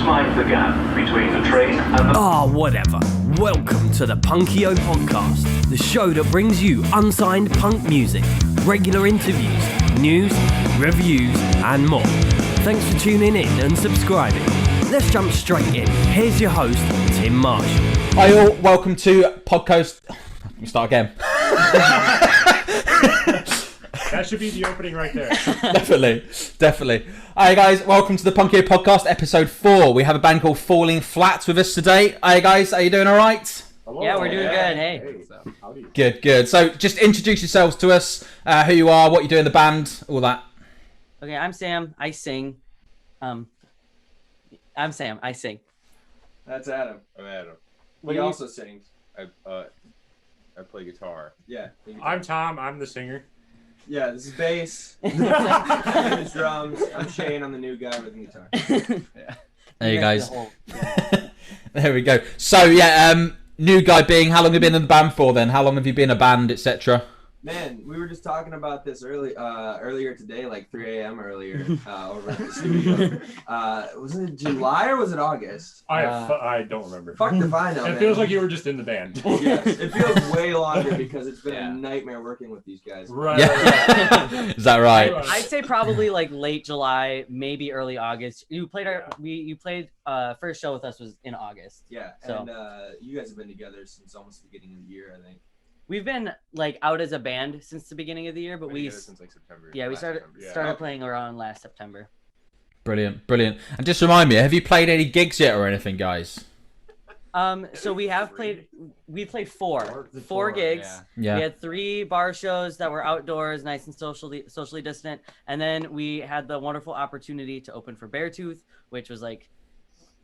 mind the gap between the train and the... Whatever. Welcome to the Punkio podcast, the show that brings you unsigned punk music, regular interviews, news, reviews, and more. Thanks for tuning in and subscribing. Let's jump straight in. Here's your host, Tim Marsh. Hi all, welcome to podcast... Let me start again. That should be the opening right there. Definitely. Hi guys, welcome to the Punkio podcast, episode 4. We have a band called Falling Flats with us today. Hi guys, are you doing all right? Hello. Yeah, we're doing good. Hey. Good. So just introduce yourselves to us, who you are, what you do in the band, all that. Okay, I'm Sam. I sing. I'm Sam. I sing. That's Adam. I'm Adam. He also sings. I play guitar. Yeah. I'm Tom. I'm the singer. Yeah, this is bass. I'm the drums. I'm Shane. I'm the new guy with the guitar. There you guys. There we go. So yeah, new guy being, how long have you been in the band for then? How long have you been a band, etc.? Man, we were just talking about this earlier today, like 3 a.m. earlier, over at the studio. Was it July or was it August? I don't remember. Fuck if I know, It man. feels like you were just in the band. Yes, it feels way longer because it's been a nightmare working with these guys. Right. Yeah. Is that right? I'd say probably like late July, maybe early August. You played first show with us was in August. Yeah, So. and you guys have been together since almost the beginning of the year, I think. We've been like out as a band since the beginning of the year, but Been we together since like September. we last started September, yeah. started playing around last September. Brilliant. And just remind me, have you played any gigs yet or anything, guys? So we played four gigs. Yeah. We had 3 bar shows that were outdoors, nice and socially distant, and then we had the wonderful opportunity to open for Beartooth, which was like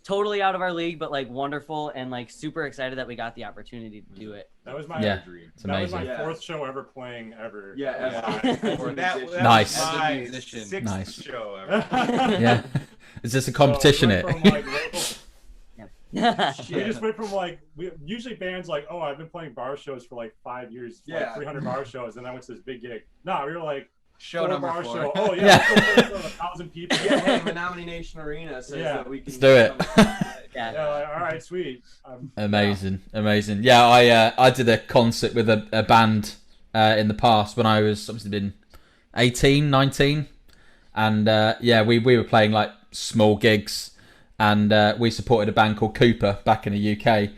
totally out of our league, but like wonderful and like super excited that we got the opportunity to do it. That was my dream. It's That was amazing. my 4th show ever playing ever. Yeah, That Nice. was my Musician. 6th Nice. show ever. Yeah. Is this a competition? So we went from, like, local- we Shit. just went from usually bands like, oh, I've been playing bar shows for like 5 years, Yeah. like 300 bar shows, and I went to this big gig. No, we were like, Show 4 number bar 4. show. Oh yeah, Yeah. let's go play in front of 1,000 people. Yeah, hey, Menominee Nation Arena says Yeah. that we can Let's do it. Yeah. Yeah, like, all right, sweet. Amazing. Yeah, I did a concert with a band in the past when I was obviously been 18, 19, and we were playing like small gigs, and we supported a band called Cooper back in the UK,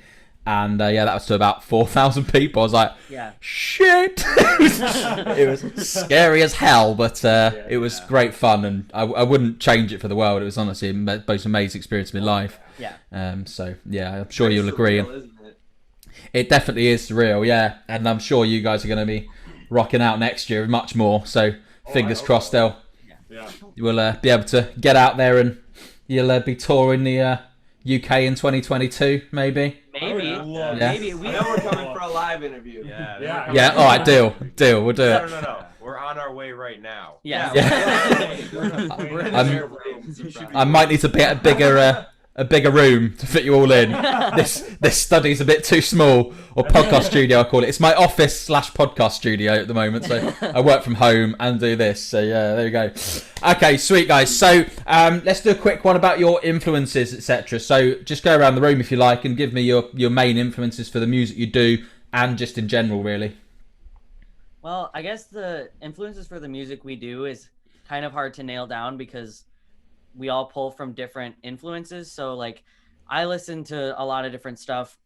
and that was to about 4,000 people. I was like, Yeah. shit. It was scary as hell, but it was great fun, and I wouldn't change it for the world. It was honestly the most amazing experience of my life. Yeah. So yeah, I'm sure you'll agree. Surreal, isn't it? It definitely is surreal, yeah. And I'm sure you guys are going to be rocking out next year much more. So fingers crossed, Yeah. you will be able to get out there and you'll be touring the UK in 2022, maybe. Maybe. Yeah. Maybe I know we're coming for a live interview. Yeah. Yeah, all right, deal. We'll do it. No. We're on our way right now. Yeah. We're in I'm- their rooms. You should be- I might need to get a bigger room to fit you all in. This study's a bit too small, or podcast studio I call it. It's my office / podcast studio at the moment, so I work from home and do this. So yeah, there we go. Okay, sweet guys. So let's do a quick one about your influences, etc. So just go around the room if you like and give me your main influences for the music you do and just in general, really. Well, I guess the influences for the music we do is kind of hard to nail down because we all pull from different influences. So like I listen to a lot of different stuff,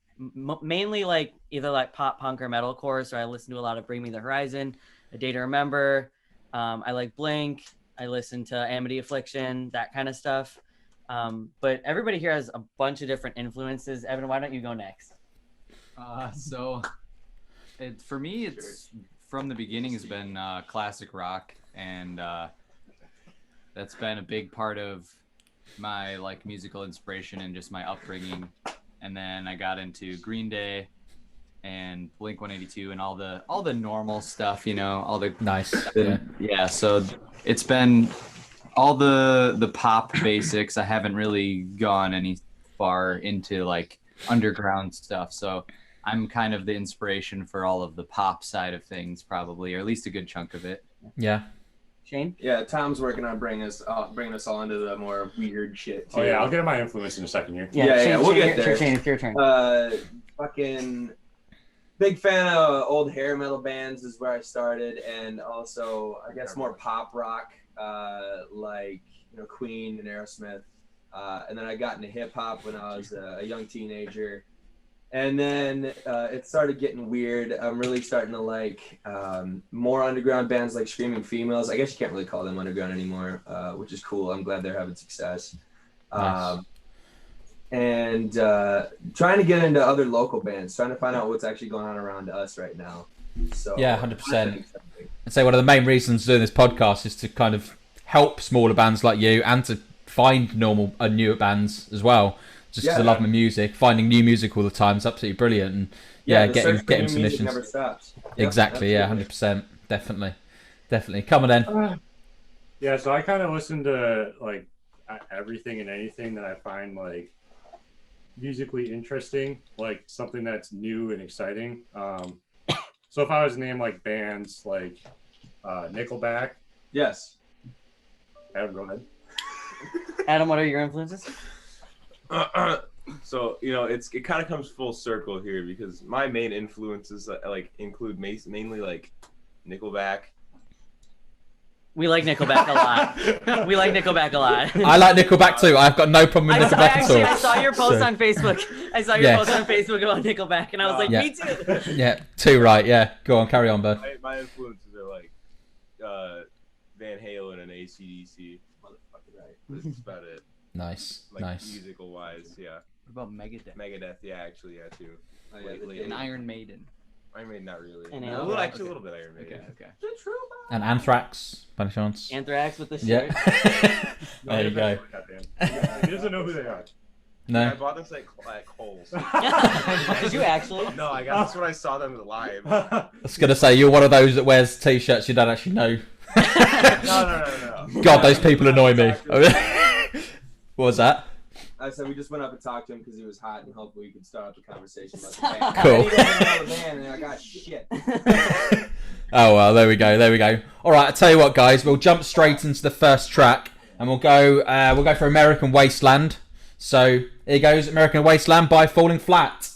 mainly like either like pop, punk, or metalcore. So I listen to a lot of Bring Me the Horizon, A Day to Remember. I like Blink. I listen to Amity Affliction, that kind of stuff. But everybody here has a bunch of different influences. Evan, why don't you go next? For me, it's from the beginning has been classic rock, and that's been a big part of my like musical inspiration and just my upbringing. And then I got into Green Day and Blink-182 and all the normal stuff, all the Nice. yeah. So it's been all the pop basics. I haven't really gone any far into like underground stuff. So I'm kind of the inspiration for all of the pop side of things, probably, or at least a good chunk of it. Yeah. Shane? Yeah, Tom's working on bringing us all into the more weird shit too. Oh yeah, I'll get my influence in a second here. Yeah, Shane, we'll get Shane, there. Shane, it's your turn. Fucking big fan of old hair metal bands is where I started, and also I guess more pop rock, like Queen and Aerosmith. And then I got into hip hop when I was a young teenager. And then it started getting weird. I'm really starting to like more underground bands like Screaming Females. I guess you can't really call them underground anymore, which is cool. I'm glad they're having success. Nice. And trying to get into other local bands, trying to find out what's actually going on around us right now. So Yeah, 100%. I'd say one of the main reasons doing this podcast is to kind of help smaller bands like you and to find newer bands as well. Just because I love my music, finding new music all the time is absolutely brilliant. And getting submissions. Never stops. Exactly, yeah, 100%. Definitely. Come on then. Yeah, so I kind of listen to like everything and anything that I find like musically interesting, like something that's new and exciting. So if I was to name like bands like Nickelback. Yes. Adam, go ahead. Adam, what are your influences? So it kind of comes full circle here because my main influences like include mainly like Nickelback. We like Nickelback a lot. We like Nickelback a lot. I like Nickelback too. I've got no problem with Nickelback at all. I saw your post on Facebook. I saw your post on Facebook about Nickelback, and I was like, me too. Yeah, too right. Yeah, go on, carry on, bud. My influences are like Van Halen and AC/DC. Motherfucking right. That's about it. Nice. Musical wise, yeah. What about Megadeth? Megadeth, yeah, too. Lately. And Iron Maiden. Iron Maiden, not really. And A little bit Iron Maiden. Okay. And Anthrax, by any chance? Anthrax with the shirt. Yeah. There you go. He doesn't know who they are. No. I bought this at Kohl's. Did you actually? No, I got this when I saw them live. I was going to say, you're one of those that wears t-shirts you don't actually know. No. God, those people annoy me. What was that? I said we just went up and talked to him because he was hot, and hopefully we could start up a conversation about the band. Cool. He doesn't know the band, and I got shit. Oh, well, there we go. All right, I'll tell you what, guys. We'll jump straight into the first track, and we'll go for American Wasteland. So, here goes American Wasteland by Falling Flat.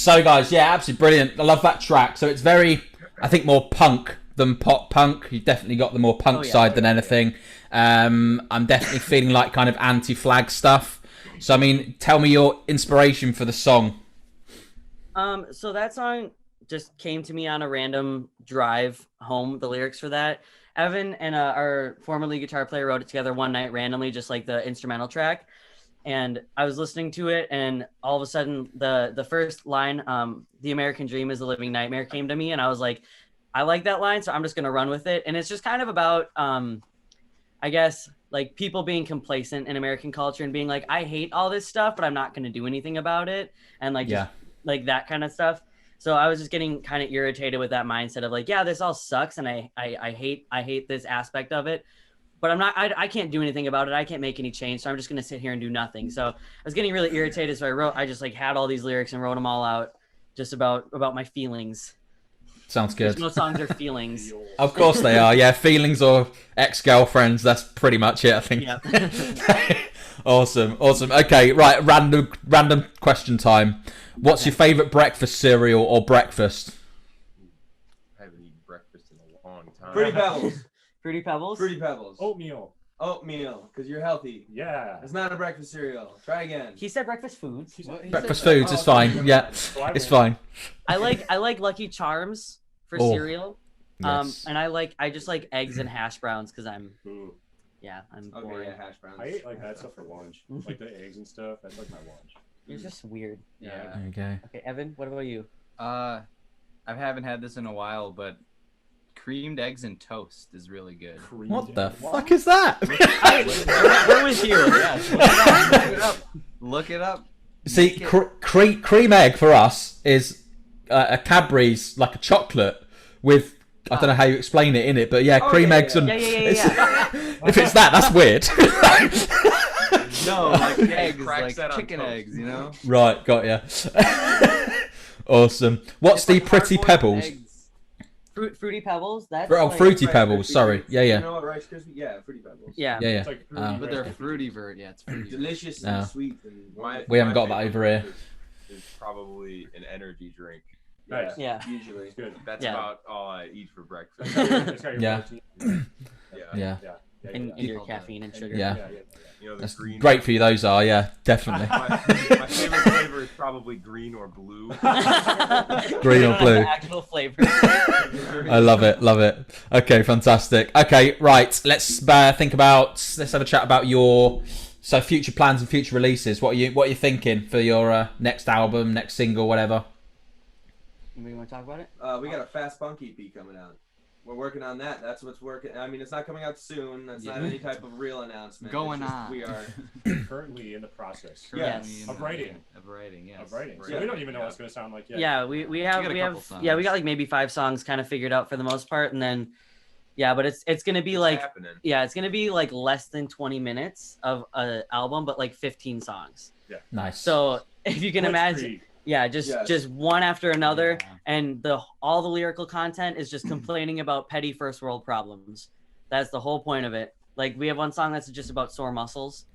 So guys, yeah, absolutely brilliant. I love that track. So it's very, I think, more punk than pop punk. You've definitely got the more punk side than anything. I'm definitely feeling like kind of anti-flag stuff. So I mean, tell me your inspiration for the song. So that song just came to me on a random drive home. The lyrics for that, Evan and our former lead guitar player wrote it together one night randomly, just like the instrumental track. And I was listening to it, and all of a sudden, the first line, "The American Dream is a living nightmare," came to me, and I was like, I like that line, so I'm just gonna run with it. And it's just kind of about, I guess, like people being complacent in American culture and being like, I hate all this stuff, but I'm not gonna do anything about it, and like just like that kind of stuff. So I was just getting kind of irritated with that mindset of like, yeah, this all sucks, and I hate this aspect of it. But I can't do anything about it. I can't make any change. So I'm just going to sit here and do nothing. So I was getting really irritated. So I just like had all these lyrics and wrote them all out just about my feelings. Sounds good. Most songs are feelings. Of course they are. Yeah. Feelings or ex-girlfriends. That's pretty much it, I think. Yep. Awesome. Okay. Right. Random question time. What's your favorite breakfast cereal or breakfast? I haven't eaten breakfast in a long time. Fruity Pebbles. Fruity Pebbles? Fruity Pebbles. Oatmeal. Oatmeal, because you're healthy. Yeah. It's not a breakfast cereal. Try again. He said breakfast foods. Breakfast foods is fine. Yeah, it's fine. I like Lucky Charms for cereal. Yes. And I just like eggs and hash browns because I'm Ooh. I'm Okay, boring. yeah, hash browns. I ate like that stuff for lunch. Like the eggs and stuff. That's like my lunch. You're just weird. Yeah. There you go. Okay, Evan, what about you? I haven't had this in a while, but creamed eggs and toast is really good. What the fuck is that? Where was you? Look it up. See, cream egg for us is a Cadbury's, like a chocolate with, I don't know how you explain it in it, but yeah, cream eggs and... Yeah. If it's that, that's weird. No, like eggs, cracks like that on chicken toast. eggs, you know? Right, got ya. Awesome. What's the Like Pretty hard-boiled Pebbles? eggs. Fruity Pebbles? That's Oh, like, Fruity Rice Pebbles, Krispies. sorry. You Yeah. know what, Rice Krispies? Yeah, Fruity Pebbles. Yeah. Yeah. It's like fruity But they're Rice Krispies. fruity vert. Yeah, it's fruity. Delicious No. and sweet. And We haven't My got that favorite over here. is probably an energy drink. Nice. Yeah. Usually. It's good. That's Yeah. about all I eat for breakfast. It's got your Yeah. protein. Yeah. And your caffeine and sugar. Yeah. You know, the That's green. great for you, those are, yeah, definitely. My favorite flavor is probably green or blue. Green or blue. Actual flavor. I love it. Okay, fantastic. Okay, right, let's have a chat about your future plans and future releases. What are you thinking for your next album, next single, whatever? You want to talk about it? We got a Fast Punk EP coming out. We're working on that. That's what's working. I mean, it's not coming out soon. That's not any type of real announcement. Going It's just on. We are. Currently in the process. Yes. Of writing. Of writing, yes. Of writing. So Yeah. we don't even know what it's going to sound like yet. Yeah, we got a couple have songs. we got like maybe 5 songs kind of figured out for the most part, and then but it's gonna be It's like happening. it's gonna be like less than 20 minutes of an album, but like 15 songs. Nice. So if you can imagine, Yes. just one after another, Yeah. and all the lyrical content is just complaining about petty first world problems. That's the whole point of it. Like we have one song that's just about sore muscles,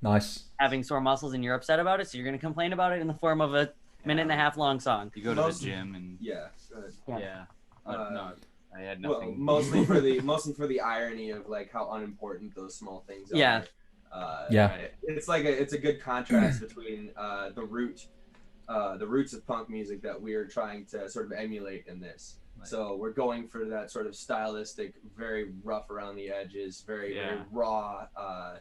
Nice. having sore muscles, and you're upset about it, so you're gonna complain about it in the form of a minute and a half long song. You go to Most- the gym and Yeah. Good. yeah. No, I had Well, nothing. mostly for the irony of like how unimportant those small things are. Yeah. Yeah. It's like it's a good contrast between the roots of punk music that we are trying to sort of emulate in this. Right. So we're going for that sort of stylistic, very rough around the edges, very Yeah. raw,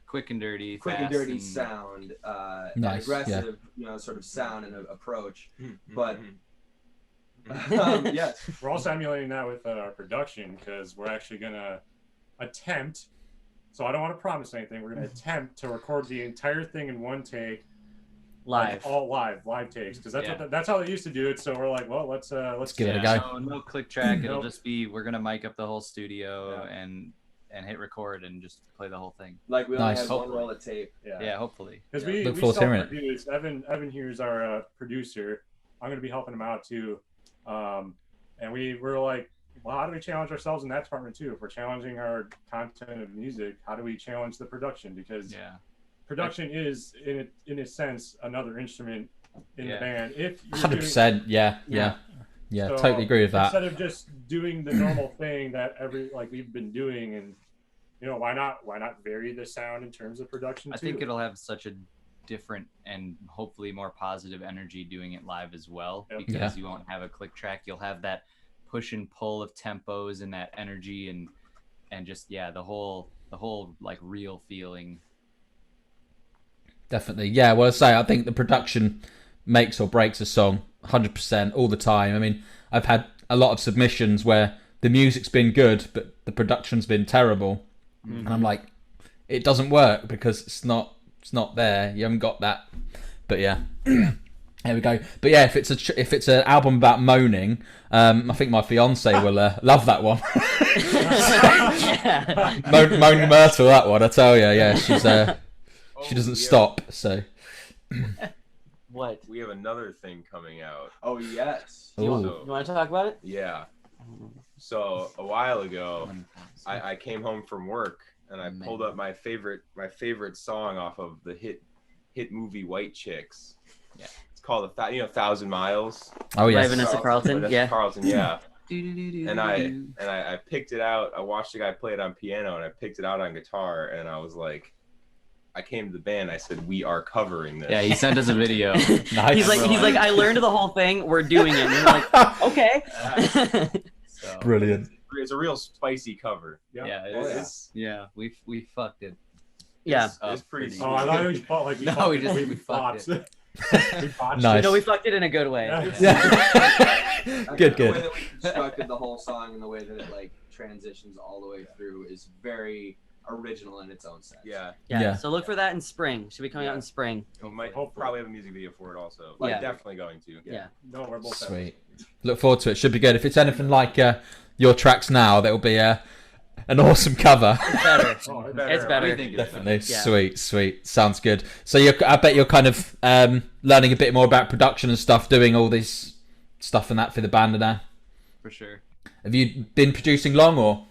quick and dirty, quick and fast dirty sound, and Nice, aggressive, sort of sound and approach. But Mhm. yes, We're also emulating that with our production because we're actually going to attempt. So I don't want to promise anything. We're going to attempt to record the entire thing in one take. Live. Like, all live takes, because that's Yeah. that's how they used to do it. So we're like, well, let's give it a Yeah, go. no click track. It'll Nope. just be we're gonna mic up the whole studio Yeah. and hit record and just play the whole thing. like we only Nice. have one Hopefully. roll of tape. Yeah, hopefully. Because Yeah. we Look forward to hearing it. self-produce. Evan here's our producer. I'm going to be helping him out too. And we're like, well, how do we challenge ourselves in that department too? If we're challenging our content of music, how do we challenge the production? Because Yeah. production is in a sense another instrument in the band. If you're 100%. Yeah. So, Totally agree with that. Instead of just doing the normal thing that we've been doing, and why not vary the sound in terms of production I too? think it'll have such a different and hopefully more positive energy doing it live as well, because you won't have a click track. You'll have that push and pull of tempos and that energy and just the whole like real feeling. Definitely. Yeah, well, I think the production makes or breaks a song 100% all the time. I mean, I've had a lot of submissions where the music's been good, but the production's been terrible. And I'm like, it doesn't work because it's not there. You haven't got that. But yeah. There we go. But yeah, if it's an album about moaning, I think my fiance will love that one. Moaning Myrtle, that one, I tell you. Yeah, she doesn't stop. So. What? We have another thing coming out. Oh yes. You want to talk about it? Yeah. So a while ago, I came home from work and I pulled up my favorite song off of the hit movie White Chicks. Yeah. It's called 1,000 Miles. Oh yeah. Vanessa Carlton. Vanessa Carlton. Yeah. And I picked it out. I watched the guy play it on piano and I picked it out on guitar and I was like, I came to the band. I said, "We are covering this." Yeah, he sent us a video. Nice. He's like, I learned the whole thing. We're doing it. And we're like, okay. So, Brilliant. It's a real spicy cover. Yeah, we fucked it. Yeah. It's pretty. Oh, I thought we fought like we No, fought we it. just- we we fought. fucked We botched Nice. No, we fucked it in a good way. Yeah. Good. The way that we constructed the whole song and the way that it like transitions all the way through is very original in its own sense. Yeah. Yeah. So look for that in spring. Should be coming out in spring. We might Hopefully. probably have a music video for it also. Yeah. Like, definitely going to. Yeah. No, we're both Sweet. Look forward to it. Should be good. If it's anything like your tracks now, that'll be an awesome cover. It's better. Oh, It's better. We think it's Definitely. Yeah. Sweet. Sounds good. So I bet you're kind of learning a bit more about production and stuff, doing all this stuff and that for the band now. for sure. Have you been producing long or?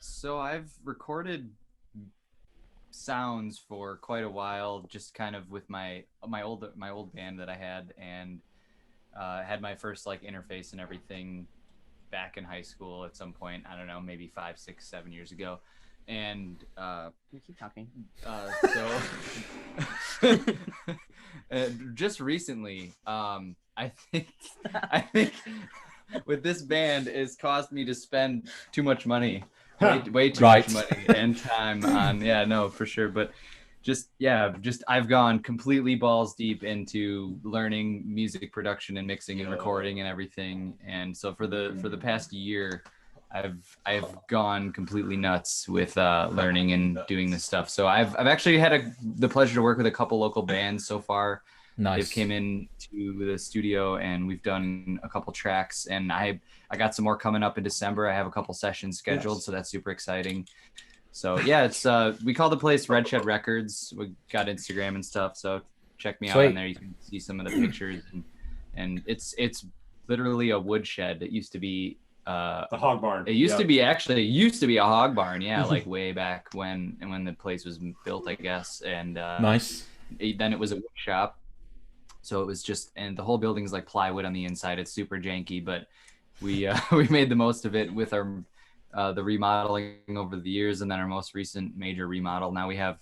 So I've recorded sounds for quite a while, just kind of with my old band that I had, and had my first like interface and everything back in high school at some point. I don't know, maybe 5, 6, 7 years ago, and You keep talking. so just recently, I think with this band it's caused me to spend too much money, way too Right. much money and time on for sure. But just I've gone completely balls deep into learning music production and mixing and recording and everything. And so for the past year, I've gone completely nuts with learning and doing this stuff. So I've actually had the pleasure to work with a couple local bands so far. Nice. They've came in to the studio and we've done a couple tracks, and I got some more coming up in December. I have a couple sessions scheduled, so that's super exciting. So yeah, it's we call the place Red Shed Records. We got Instagram and stuff, so check me out Sweet. on there. You can see some of the pictures, and it's literally a woodshed. It used to be The hog barn. it used to be a hog barn, yeah, like way back when the place was built, I guess. And Nice. then it was a wood shop. So it was just, and the whole building's like plywood on the inside. It's super janky, but we we made the most of it with our the remodeling over the years, and then our most recent major remodel. Now we have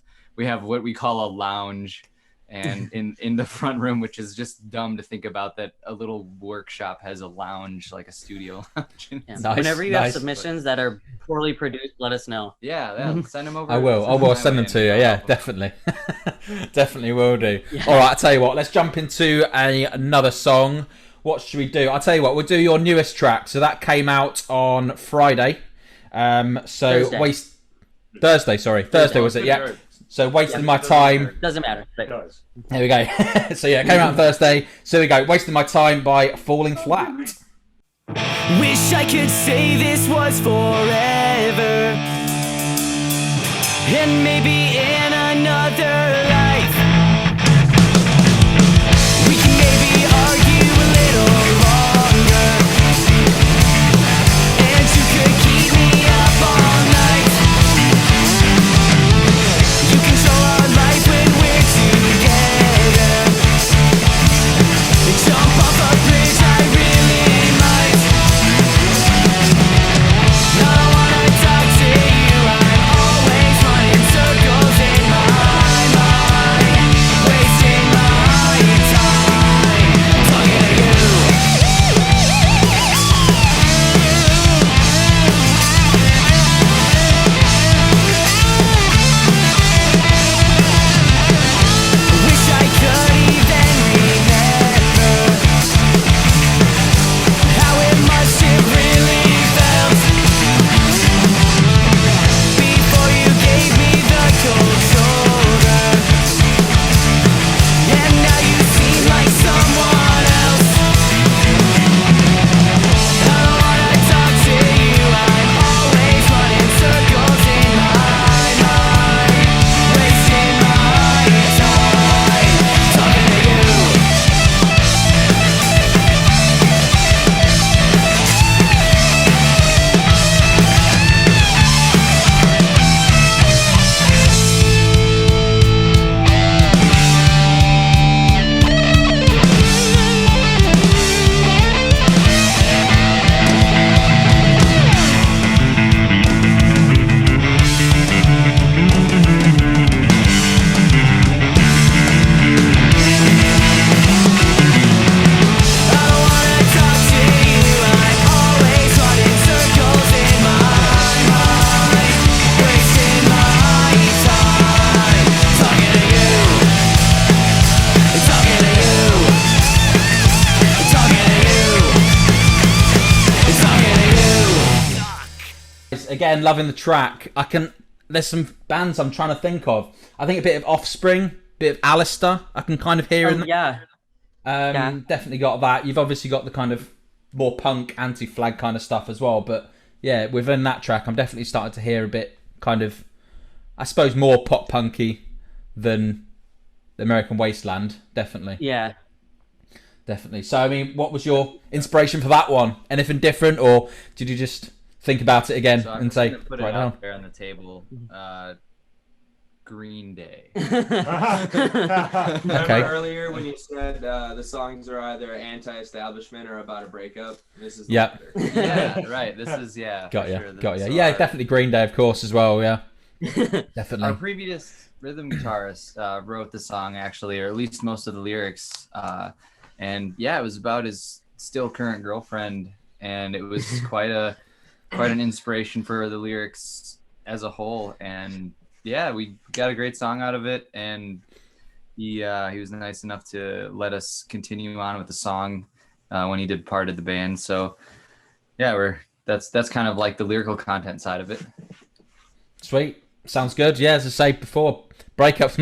what we call a lounge, and in the front room, which is just dumb to think about, that a little workshop has a lounge, like a studio lounge. Yeah. Nice, Whenever you have nice. submissions that are poorly produced, let us know. Yeah, send them over. I will send them to you. Yeah, definitely. Definitely will do. Yeah. All right, I'll tell you what, let's jump into another song. What should we do? I'll tell you what, we'll do your newest track. So that came out on Friday. Thursday. Thursday was it? Yeah. So wasting my time. Doesn't matter. It does. There we go. So yeah, it came out on Thursday. So here we go. Wasting my time by Falling Flat. Wish I could say this was forever, and maybe in another life we can maybe argue a little longer, and you could keep me up all night. You control our life when we're together, Again, loving the track. There's some bands I'm trying to think of. I think a bit of Offspring, bit of Alistair. I can kind of hear in there. Yeah. Definitely got that. You've obviously got the kind of more punk, anti-flag kind of stuff as well. But yeah, within that track, I'm definitely starting to hear a bit kind of, I suppose, more pop punky than the American Wasteland. Definitely. Yeah. Definitely. So, I mean, what was your inspiration for that one? Anything different, or did you just think about it again So I'm and just say, gonna put it right out now? there on the table. Green Day. Remember Okay. earlier when you said the songs are either anti-establishment or about a breakup? This is the Yep. latter. Yeah, right. This is Got for you. sure. Got you. So Yeah, our- definitely Green Day, of course, as well. Yeah, Our definitely. previous rhythm guitarist wrote the song actually, or at least most of the lyrics. And yeah, it was about his still current girlfriend, and it was quite an inspiration for the lyrics as a whole. And yeah, we got a great song out of it, and he was nice enough to let us continue on with the song when he departed the band. So yeah, that's kind of like the lyrical content side of it. Sweet. Sounds good. Yeah, as I say before, breakups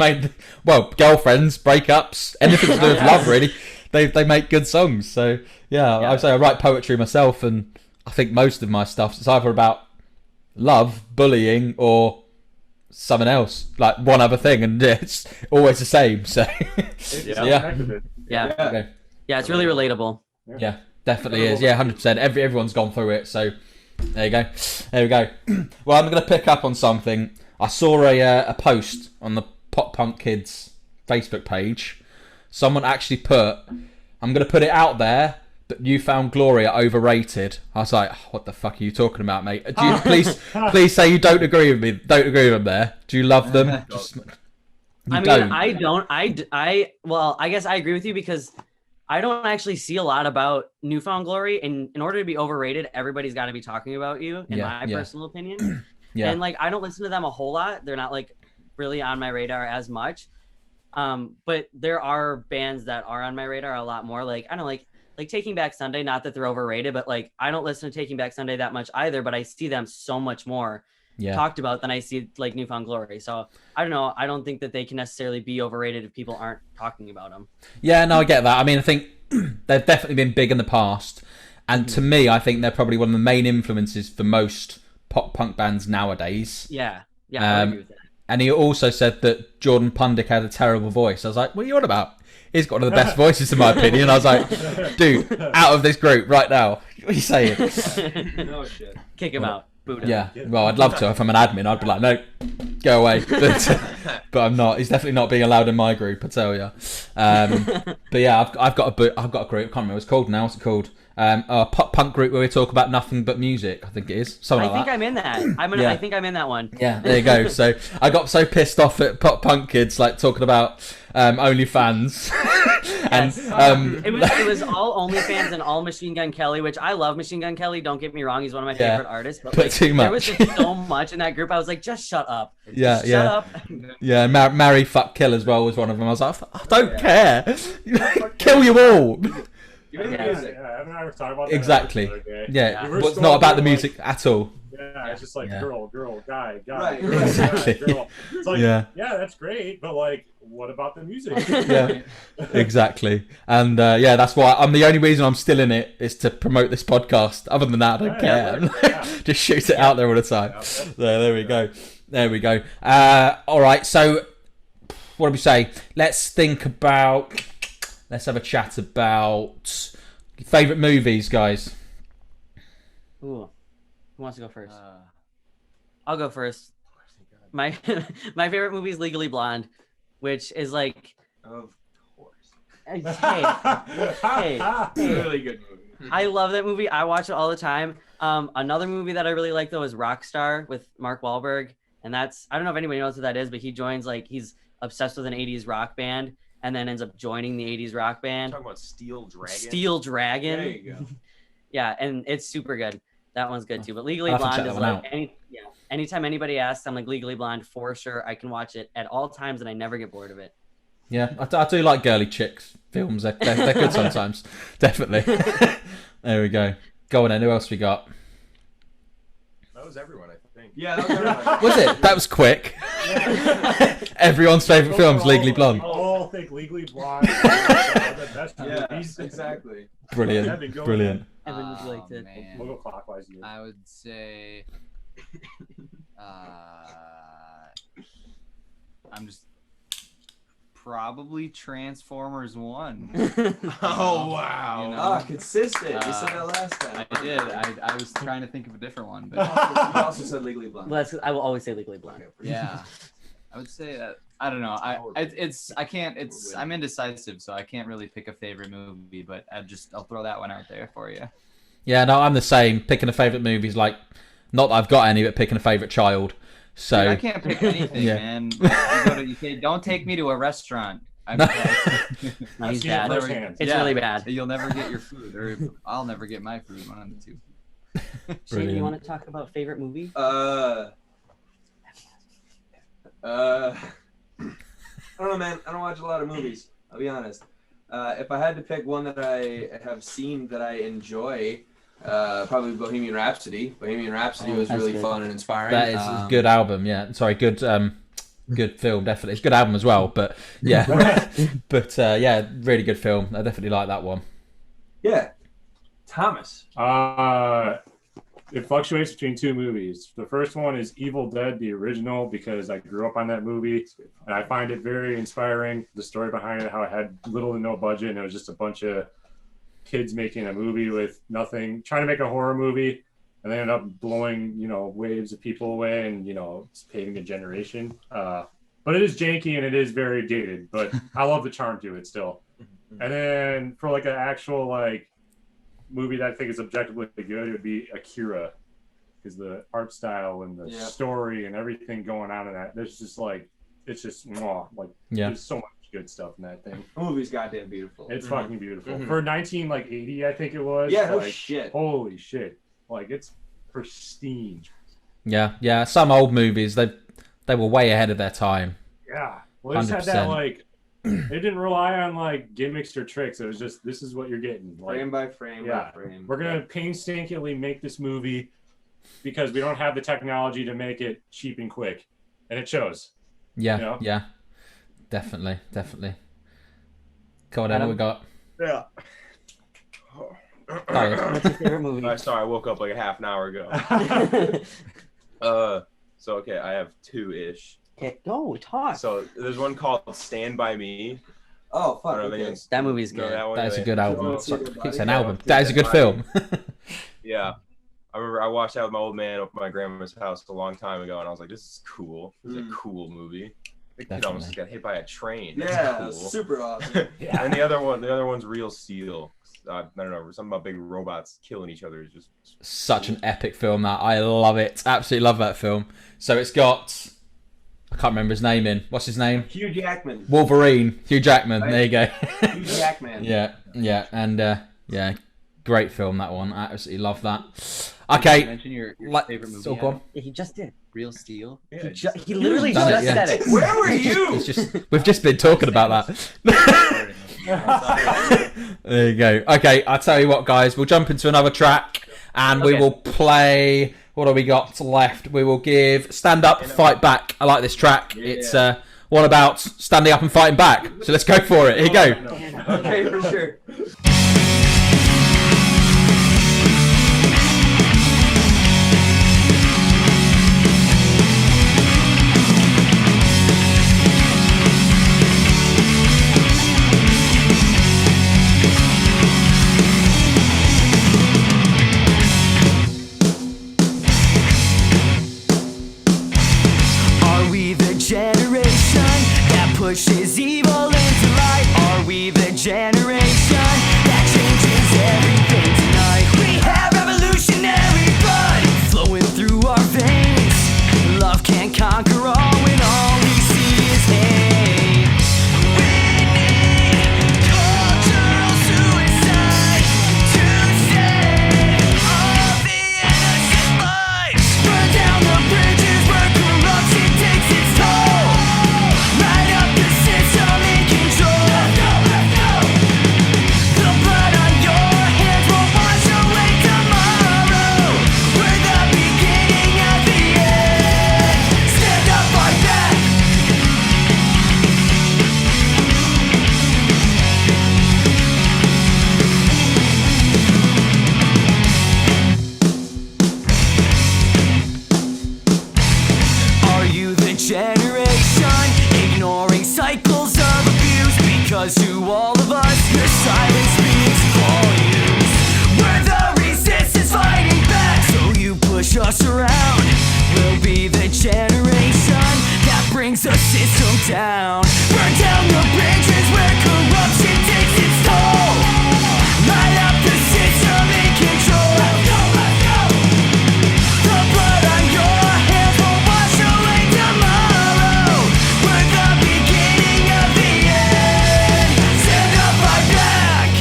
girlfriends, breakups, anything to do with love, really. They make good songs. So yeah, I would say I write poetry myself, and I think most of my stuff is either about love, bullying, or something else, like one other thing, and it's always the same. So yeah. Yeah. Okay. Yeah, it's really relatable. Yeah, definitely is. Yeah, 100%. Everyone's gone through it. So there you go. There we go. Well, I'm going to pick up on something. I saw a post on the Pop Punk Kids Facebook page. Someone actually put, I'm going to put it out there, but New Found Glory are overrated. I was like, what the fuck are you talking about, mate? Do you please say you don't agree with me? Don't agree with them there. Do you love them? I guess I agree with you because I don't actually see a lot about New Found Glory, and in order to be overrated, everybody's got to be talking about you, in my personal opinion. Yeah. And like, I don't listen to them a whole lot. They're not like really on my radar as much. But there are bands that are on my radar a lot more. Like, I don't like Taking Back Sunday, not that they're overrated, but like, I don't listen to Taking Back Sunday that much either, but I see them so much more talked about than I see like New Found Glory. So I don't know. I don't think that they can necessarily be overrated if people aren't talking about them. Yeah, no, I get that. I mean, I think they've definitely been big in the past. And to me, I think they're probably one of the main influences for most pop punk bands nowadays. Yeah. Yeah. I agree with that. And he also said that Jordan Pundik had a terrible voice. I was like, what are you on about? He's got one of the best voices in my opinion. I was like, dude, out of this group right now. What are you saying? No shit. Kick him out. Boot him. Yeah, well, I'd love to. If I'm an admin, I'd be like, no, go away. But I'm not. He's definitely not being allowed in my group, I tell you. But yeah, I've got a group. I can't remember what it's called now. What's it called? A pop punk group where we talk about nothing but music. I think it is. Something like that. I'm in that. I think I'm in that one. Yeah, there you go. So I got so pissed off at Pop Punk Kids, like talking about OnlyFans. And it was all OnlyFans and all Machine Gun Kelly, which I love Machine Gun Kelly. Don't get me wrong, he's one of my favorite artists. But like, too much. There was just so much in that group. I was like, just shut up. Yeah, Shut up. Yeah, Marry, Fuck, Kill as well was one of them. I was like, I don't care. Kill you all. Haven't I ever talked about that? Exactly. Yeah. Well, it's not about the music at all. Yeah, it's just like girl, guy, Right. girl, Exactly. guy, girl. It's like, Yeah. that's great, but like, what about the music? Yeah, exactly. And that's why I'm the only reason I'm still in it is to promote this podcast. Other than that, I don't care. Just shoot it out there all the time. So there we go. There we go. All right. So what do we say? Let's have a chat about favorite movies, guys. Ooh, who wants to go first? I'll go first. My favorite movie is Legally Blonde, which is like, Of course. hey, Really good movie. I love that movie. I watch it all the time. Another movie that I really like though is Rockstar with Mark Wahlberg, and that's, I don't know if anybody knows what that is, but he joins, like, he's obsessed with an 80s rock band and then ends up joining the 80s rock band. Talking about Steel Dragon. Steel Dragon. There you go. Yeah, and it's super good. That one's good too. But Legally I'll have to Blonde check is that one like anytime anybody asks, I'm like, Legally Blonde for sure. I can watch it at all times and I never get bored of it. Yeah, I do like girly chicks films. They're good sometimes. Definitely. There we go. Go on then. Who else we got? was everyone, I think. Yeah, that was everyone. Was it? That was quick. Everyone's favourite film's Legally Blonde. All think Legally Blonde. The best Yeah, movies. exactly. Brilliant. Brilliant. Evan, would you like to? Man. We'll go clockwise here. I would say, I'm just probably Transformers 1. Oh wow! You know? Ah, consistent. You said that last time. I did. I was trying to think of a different one, but You also said Legally Blonde. I will always say Legally Blonde. yeah, I would say that. I don't know. I'm indecisive, so I can't really pick a favorite movie. But I'll throw that one out there for you. Yeah, no, I'm the same. Picking a favourite movie is like, not that I've got any, but picking a favourite child. So Dude, I can't pick anything, Yeah. man. You say, don't take me to a restaurant. He's seen it bad. firsthand. It's really bad. You'll never get your food, or I'll never get my food. One of the two. Shane, do Brilliant. you want to talk about favorite movie? I don't know, man. I don't watch a lot of movies. I'll be honest. If I had to pick one that I have seen that I enjoy, probably Bohemian Rhapsody. Bohemian Rhapsody was that's really good. fun and inspiring. that is a good album. Yeah, sorry, good film. Definitely, it's a good album as well. But yeah, yeah, really good film. I definitely like that one. Yeah. Thomas. It fluctuates between two movies. The first one is Evil Dead, the original, because I grew up on that movie, and I find it very inspiring. The story behind it, how it had little to no budget, and it was just a bunch of kids making a movie with nothing, trying to make a horror movie, and they ended up blowing, waves of people away, and it's paving a generation. But it is janky and it is very dated, but I love the charm to it still. And then for like an actual movie that I think is objectively good, it would be Akira, because the art style and the story and everything going on in that, there's just it's just there's so much good stuff in that thing. The movie's goddamn beautiful. It's fucking beautiful. For 1980, I think it was. Yeah, no shit. Holy shit. It's pristine. Yeah. Some old movies, they were way ahead of their time. Yeah. Well, it just had that it didn't rely on gimmicks or tricks. It was just, this is what you're getting. Frame by frame by frame. We're going to painstakingly make this movie because we don't have the technology to make it cheap and quick. And it shows. Yeah, yeah. Definitely. Come on, Adam, we got. Yeah. What's your favorite movie? Sorry, I woke up like a half an hour ago. So okay, I have two-ish. Okay, go talk. So there's one called Stand By Me. Oh, fuck. I don't know if Okay. anyone's- That movie's know good. that one? That is a Yeah. good album. Oh, It's an album. That is a good film. Yeah. I remember I watched that with my old man up at my grandma's house a long time ago, and I was like, this is cool. This is a cool movie. The kid almost Definitely. got hit by a train. That's Yeah, cool. super awesome. And the other one's Real Steel. I don't know, something about big robots killing each other is just Such an epic film, that. I love it. Absolutely love that film. So it's got, I can't remember his name in. What's his name? Hugh Jackman. Wolverine. Hugh Jackman. There you go. Hugh Jackman. Yeah. And yeah, great film, that one. I absolutely love that. Okay. Mention your favorite movie. So go on. He just did. Real Steel. yeah, He literally Done it, just yeah. said it. Where were you? It's just, we've just been talking about that. There you go. Okay, I'll tell you what, guys. We'll jump into another track, and we Okay. will play. What have we got left? We will give "Stand Up, Fight Back." I like this track. It's all about standing up and fighting back. So let's go for it. Here you go. Okay, for sure. Are we the generation that pushes evil into light? Are we the generation that changes everything tonight? We have revolutionary blood flowing through our veins. Love can't conquer all when all we see is hate. We need cultural suicide to save all the innocent lives. Burn down the bridges where corruption takes its toll. Light up the system system down. Burn down the bridges where corruption takes its toll. Light up the system in control. Let's go, let's go. The blood on your hands will wash away tomorrow. We're the beginning of the end. Stand up, fight back.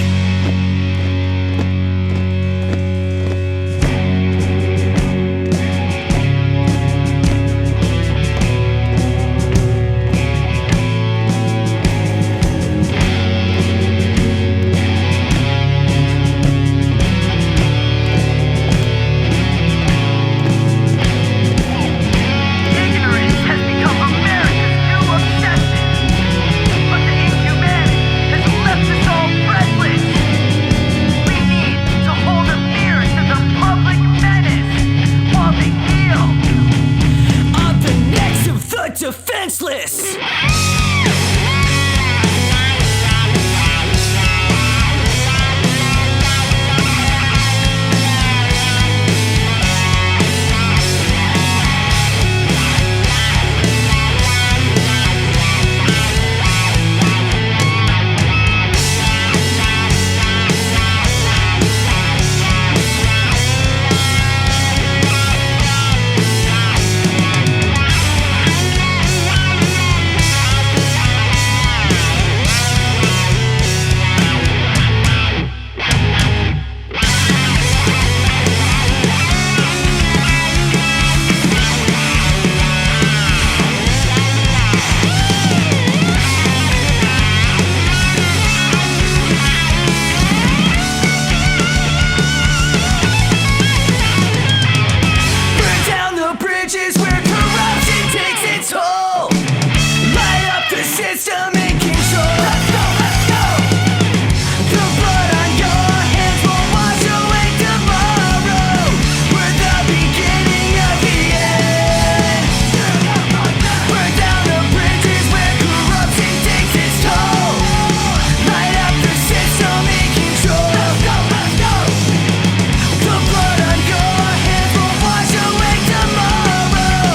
Ignorance has become America's new obsession, but the inhumanity has left us all breathless. We need to hold a mirror to the public menace while they kneel on the necks of the defenseless. Burn down the bridges where corruption takes its toll. Light up the system in control. Let's go, let's go. The blood on your hands will wash away tomorrow. We're the beginning of the end. Burn down the bridges where corruption takes its toll. Light up the system in control. Let's go, let's go. The blood on your hands will wash away tomorrow.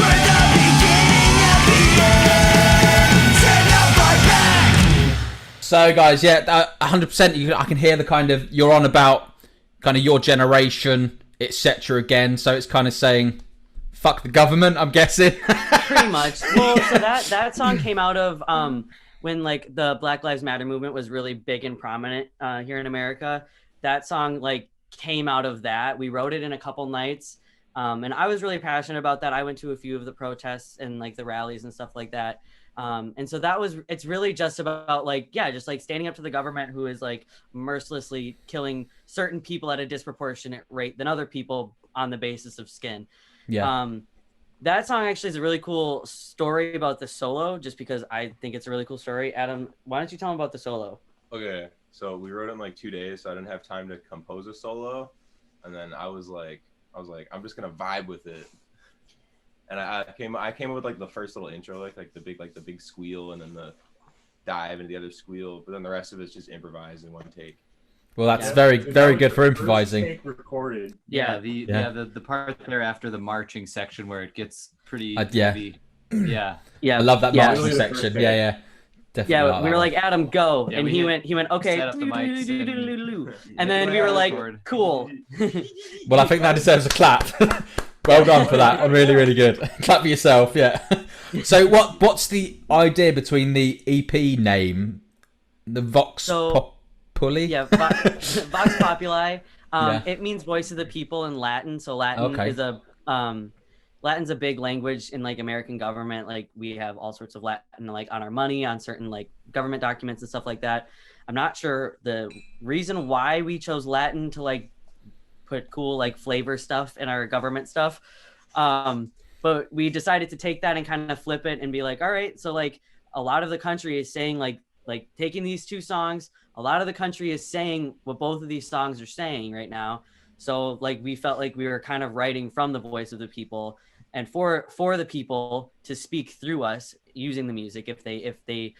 We're the beginning of the end. Stand up, fight back. So, guys, yeah, 100%. I can hear the kind of you're on about kind of your generation, etc. Again. So it's kind of saying, "Fuck the government." I'm guessing. Pretty much. Well, so that song came out of when like the Black Lives Matter movement was really big and prominent here in America. That song like came out of that. We wrote it in a couple nights, and I was really passionate about that. I went to a few of the protests and like the rallies and stuff like that. And so it's really just about like, yeah, just like standing up to the government who is like mercilessly killing certain people at a disproportionate rate than other people on the basis of skin. Yeah. That song actually is a really cool story about the solo, just because I think it's a really cool story. Adam, why don't you tell them about the solo? Okay, so we wrote it in like 2 days, so I didn't have time to compose a solo, and then I was like, I'm just gonna vibe with it, and I came up with like the first little intro, like the big squeal, and then the dive into the other squeal, but then the rest of it's just improvised in one take. Well, that's Yeah. very, So very that good was for the improvising. first take recorded. Yeah, The part there after the marching section where it gets pretty Yeah. heavy. Yeah. Yeah, I love that yeah. marching Really the section. first Yeah, take. yeah. Definitely Yeah, like we that were one. like, Adam, go, Yeah, and we he hit- went, okay, set up the mics and then we were like, Record. cool. Well, I think that deserves a clap. Well done for that. Really, really good. Clap for yourself. Yeah. So, what's the idea between the EP name, the Vox Populi? Yeah, Vox Populi. Yeah. It means voice of the people in Latin. So Latin Okay. is Latin's a big language in like American government. Like we have all sorts of Latin like on our money, on certain like government documents and stuff like that. I'm not sure the reason why we chose Latin to like put cool like flavor stuff in our government stuff. But we decided to take that and kind of flip it and be like, all right, so like a lot of the country is saying like taking these two songs, a lot of the country is saying what both of these songs are saying right now. So like we felt like we were kind of writing from the voice of the people and for the people to speak through us using the music if they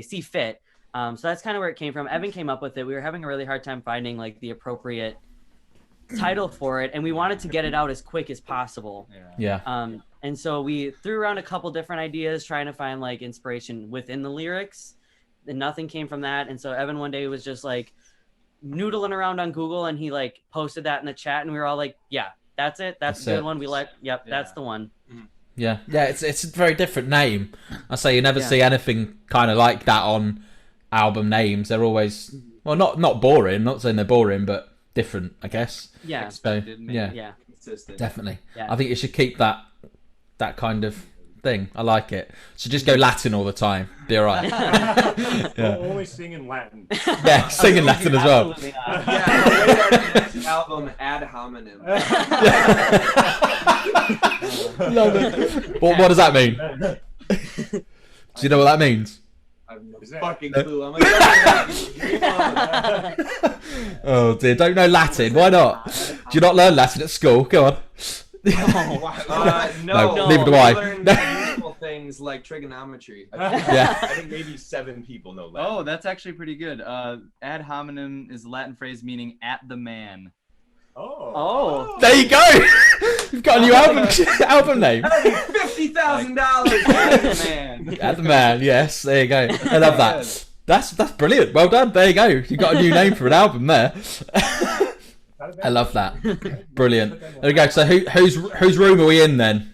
see fit. So that's kind of where it came from. Evan came up with it. We were having a really hard time finding like the appropriate title for it, and we wanted to get it out as quick as possible. Yeah. And so we threw around a couple different ideas, trying to find like inspiration within the lyrics, and nothing came from that. And so Evan one day was just like noodling around on Google, and he like posted that in the chat, and we were all like, "Yeah, that's it. That's a good one. We like, yep, that's the one." Yeah, it's a very different name. I say you never see anything kind of like that on album names. They're always not boring. Not saying they're boring, but different, I guess. Yeah. So yeah, Consistent. definitely. Yeah. I think you should keep that kind of thing. I like it. So just go Latin all the time. Be alright. We'll only sing in Latin. Yeah, sing in Latin as well. Absolutely not. Yeah, next album ad hominem. Love it. What does that mean? Do you know what that means? I have no Is that- fucking clue. I'm like, Oh dear, don't know Latin. Why not? Do you not learn Latin at school? Go on. no, neither do we I. learned useful things like trigonometry. Yeah. I think maybe 7 people know Latin. Oh, that's actually pretty good. Ad hominem is a Latin phrase meaning "at the man." Oh. There you go. You've got a new album name. $50,000. At the man. At the man, yes. There you go. I love that. That's brilliant. Well done. There you go. You got a new name for an album there. I love that. Brilliant. There we go. So whose room are we in then?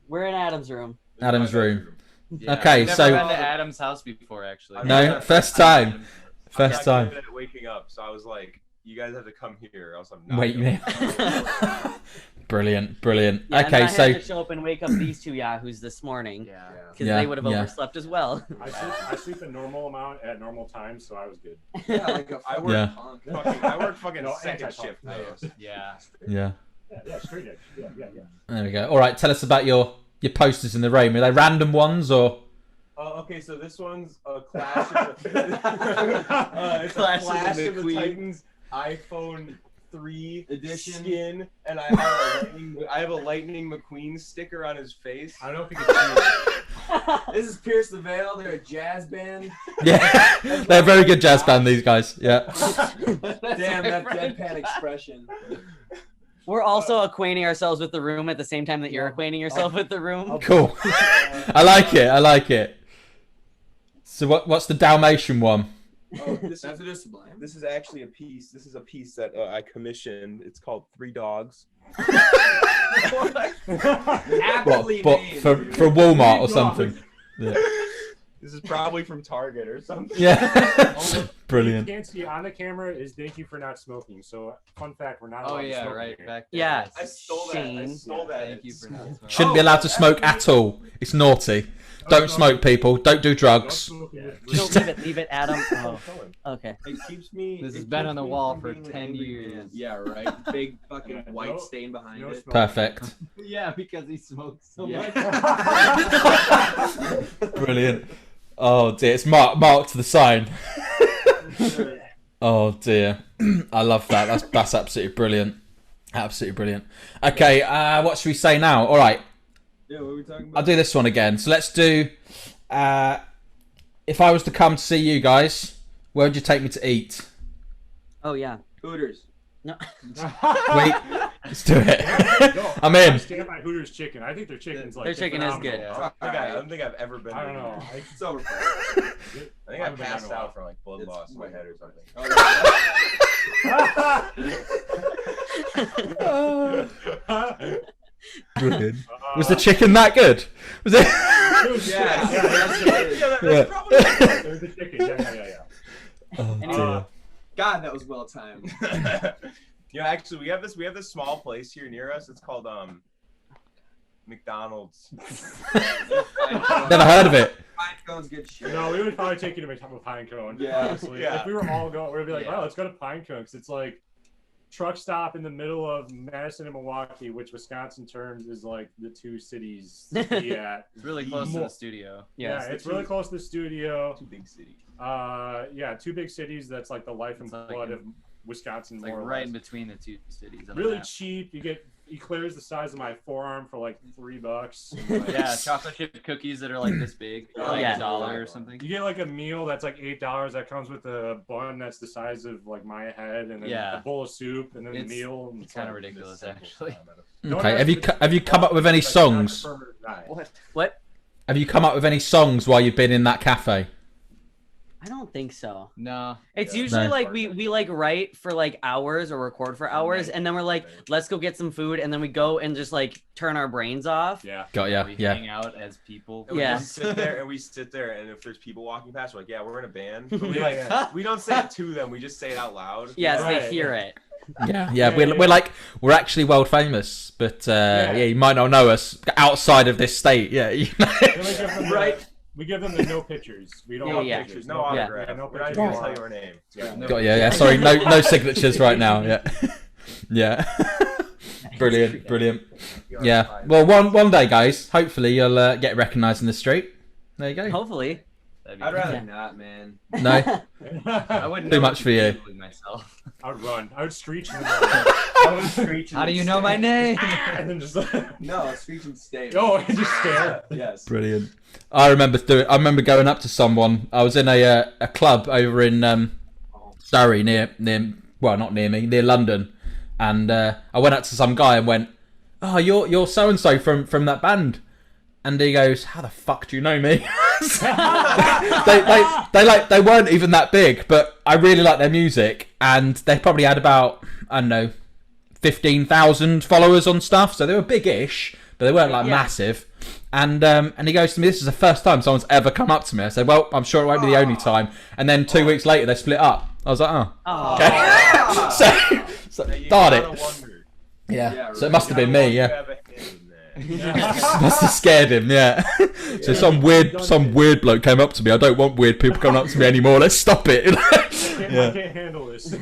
We're in Adam's room. Adam's room. Yeah, Okay, I've never so- been to Adam's house before, actually. No, first time. First I got time. good at waking up, so I was like, "You guys have to come here, else I'm not." Wait going." me. Brilliant. Yeah, and then Okay, I so had to show up and wake up these two yahoos this morning because Yeah, they would have yeah. overslept as well. I sleep a normal amount at normal times, so I was good. Yeah, like a I work Yeah. punk. I work fucking No, second anti-punk. shift. Yeah. yeah. Yeah, straight edge. Yeah. There we go. All right, tell us about your posters in the room. Are they random ones or? Okay, so this one's a Clash of the it's Clash a of Clash the of the Queen. Titans iPhone 3 Edition. skin, and I have a Lightning McQueen sticker on his face. I don't know if you can see it. This is Pierce the Veil. They're a jazz band. Yeah, they're a very good jazz band. These guys. Yeah. Damn, that deadpan expression. We're also acquainting ourselves with the room at the same time that you're acquainting yourself with the room. Cool. I like it. So what's the Dalmatian one? Oh, this That's is a sublime. this is actually a piece. This is a piece that I commissioned. It's called Three Dogs. Aptly What named. for Walmart or something? Yeah. This is probably from Target or something. Yeah. You Brilliant. can't see on the camera is thank you for not smoking. So fun fact, we're not allowed Oh to yeah, smoke right here. back there. Yeah. I stole that. I Shane. stole that. Thank you for not smoking. Shouldn't be allowed to smoke at all. It's naughty. Don't smoke, people. Don't do Don't drugs. smoke it. No, leave it, Adam. Oh, okay. It keeps me. This it has been keeps on the me wall from for being an 10 angry years. man. Yeah, right. Big fucking Yeah, white no- stain behind no it. smoking. Perfect. Yeah, because he smokes so Yeah. much. Brilliant. Oh dear, it's marked the sign. Oh dear, I love that. That's absolutely brilliant. Absolutely brilliant. Okay, what should we say now? All right, Yeah, what were we talking I'll about? do this one again. So let's do. If I was to come to see you guys, where would you take me to eat? Oh yeah. Hooters. No. Wait, let's do it. No, I'm I in. stand by Hooters chicken. I think their chicken's like Their chicken is good. phenomenal. I don't think I've ever been. I to don't know. Hooters. It's over. I think I passed out from like blood It's loss in my way- head or something. Brilliant. Was the chicken that good? Was it? Yeah, Yeah. There's the chicken. Yeah. Oh, Anyway. dear. God, that was well timed. Yeah, actually, we have this small place here near us. It's called McDonald's. Never heard of it. Pine cone's good shit. No, we would probably take you to Pine Cone. Yeah. Honestly. Yeah. If we were all going, we'd be like, Yeah. oh, let's go to Pine Cone. 'Cause it's like truck stop in the middle of Madison and Milwaukee, which Wisconsin terms is like the two cities to be at. It's really close to the studio. Yeah, it's really close to the studio. Two big cities. Yeah, two big cities. That's like the life and It's like blood in- of Wisconsin, It's like more or right less. in between the two cities. on the Really map. cheap. You get eclairs the size of my forearm for like $3. Yeah, chocolate chip cookies that are like this big, for like Yeah. $1 or something. You get like a meal that's like $8 that comes with a bun that's the size of like my head, and then Yeah. a bowl of soup, and then It's- the meal. And It's kind of like- ridiculous, actually. Don't Okay, ask have me you to- have you come up with any like, not songs? confirm or deny. What? Have you come up with any songs while you've been in that cafe? I don't think so. No. It's usually No. like we like write for like hours or record for hours, and then we're like, let's go get some food, and then we go and just like turn our brains off. Yeah. Got ya, We yeah. hang out as people. And we Yeah. just sit there, and if there's people walking past, we're like, yeah, we're in a band. But we, Yeah, like, yeah. we don't say it to them. We just say it out loud. Yes, Right, they hear it. Yeah, we're actually world famous, but yeah, you might not know us outside of this state. Yeah, you know. Then we give them the- Right. We give them the no pictures. We don't Yeah, want yeah. pictures. No Yeah. autograph. Yeah, no We're not pictures. even gonna tell you our name. Yeah. Got yeah. Sorry, no signatures right now. Yeah, yeah. Brilliant. Yeah. Well, one day, guys. Hopefully, you'll get recognised in the street. There you go. Hopefully. That'd be I'd rather Yeah. not, man. No, I wouldn't Too know much what for you. to do with myself. I would run. I would screech. And I would screech. How do you know my name? And then just No, screech and stay. oh, and just stare. Yes. brilliant. I remember going up to someone. I was in a club over in Surrey, near well, not near me, near London, and I went up to some guy and went, "Oh, you're so and so from that band," and he goes, "How the fuck do you know me?" they weren't even that big, but I really like their music, and they probably had about, I don't know, 15,000 followers on stuff, so they were big-ish, but they weren't like massive. And he goes to me, "This is the first time someone's ever come up to me." I said, "Well, I'm sure it won't be the only time." And then 2 weeks later, they split up. I was like, "Oh, okay." so You darn gotta it. wonder. Yeah. So it right. must have been me. You Yeah. have a hand in there. Must have scared him, yeah. So some weird bloke came up to me. I don't want weird people coming up to me anymore. Let's stop it. I can't handle this. He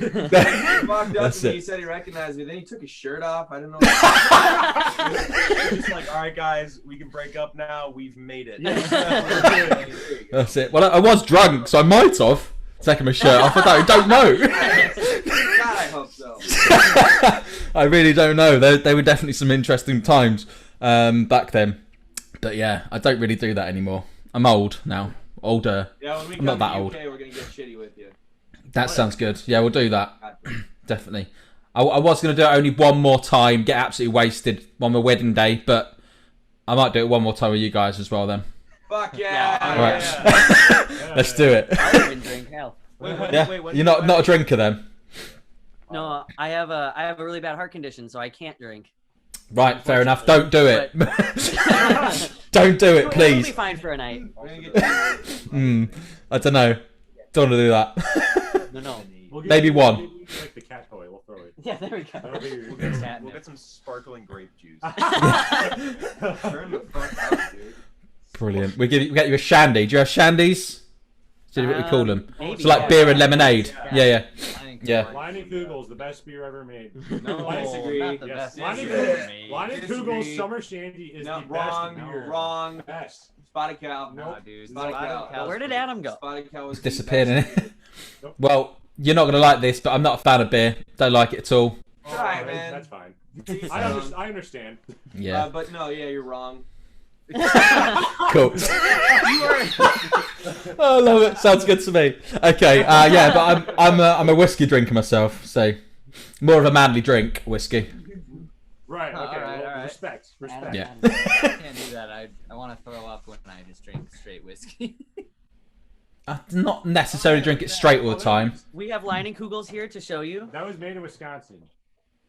walked up That's to me, it. he said he recognized me, then he took his shirt off. I don't know. Just like, all right, guys, we can break up now. We've made it. That's it. Well, I was drunk, so I might have taken my shirt off. I don't know. God, I hope so. I really don't know. They were definitely some interesting times back then. But yeah, I don't really do that anymore. I'm old now. Older. Yeah, when we I'm come not to that UK, old. we're gonna get shitty with you. That sounds good. Yeah, we'll do that. God. Definitely. I was going to do it only one more time, get absolutely wasted on my wedding day, but I might do it one more time with you guys as well then. Fuck yeah! All right. Let's do it. I don't even drink. Hell. Yeah. You're not a drinker then? No, I have a really bad heart condition, so I can't drink. Right, fair enough. Don't do it. Don't do it, It'll be please. fine for a night. We're gonna get I don't know. Don't want to do that. No. We'll Maybe you- one. we'll give you, like the cat toy. We'll throw it. Yeah, there we go. That'll be your- We'll get some sparkling grape juice. turn the fuck up, dude. Brilliant. We get you a shandy. Do you have shandies? Is that what we call them? Maybe, So like yeah. beer and lemonade. Yeah. Yeah. Line and Kugel's the best beer ever made. No, I disagree. not the Yes, best Line and beer Kugel's, ever made. Line and Disagree. Kugel's Summer Shandy is No, the wrong. best. You're wrong. Best. Spotted cow. Nah, dude. Spotted cow. Where did Adam go? Spotted cow was Disappeared, the best. innit? Well, you're not going to like this, but I'm not a fan of beer. Don't like it at all. Try it, Oh, man. That's fine. Each I his own. understand. Yeah. But no, yeah, you're wrong. Cool. I love it. Sounds good to me. Okay. Yeah, but I'm a whiskey drinker myself, so more of a manly drink, whiskey. Right. Okay. Alright, well, alright. Respect. Respect. Yeah. I can't do that. I want to throw up when I just drink straight whiskey. Not necessarily drink it straight all the time. We have Leinenkugel's here to show you. That was made in Wisconsin.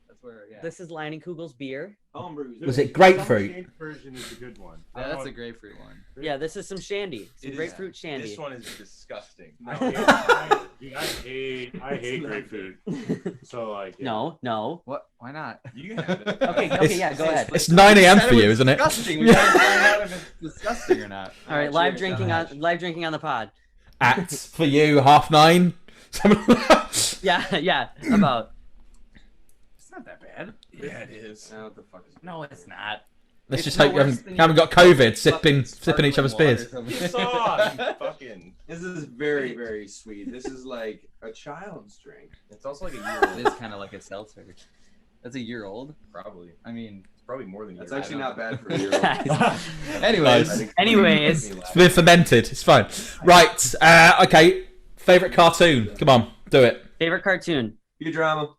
That's where, yeah. This is Leinenkugel's beer. Homebrews. Was it Summer grapefruit? Shandy version is the good one. Yeah, that's a grapefruit one. Yeah, this is some shandy. Some It is- grapefruit shandy. This one is disgusting. Dude, I hate grapefruit. So like. Yeah. No. What? Why not? You can have it. Okay, yeah, go ahead. It's 9 a.m. for you, isn't it? Disgusting. We gotta find out if it's disgusting or not. All right, live cheers. drinking on the pod. At for you 9:30. Yeah, about. It's not that bad. Yeah, it is. Now what the fuck is No, it's not. Let's It's just no hope you worse haven't than got COVID sipping each other's Sparkling beers. water. You saw, you fucking. This is very, very sweet. This is like a child's drink. It's also like a year It is kind of like a seltzer. That's a year old. Probably. I mean, It's probably more than. That's you. actually I not know. bad for a year-old. anyways. Anyways. It's been fermented. It's fine. Right. Okay. Favorite cartoon? Come on, do it. Favorite cartoon? Futurama.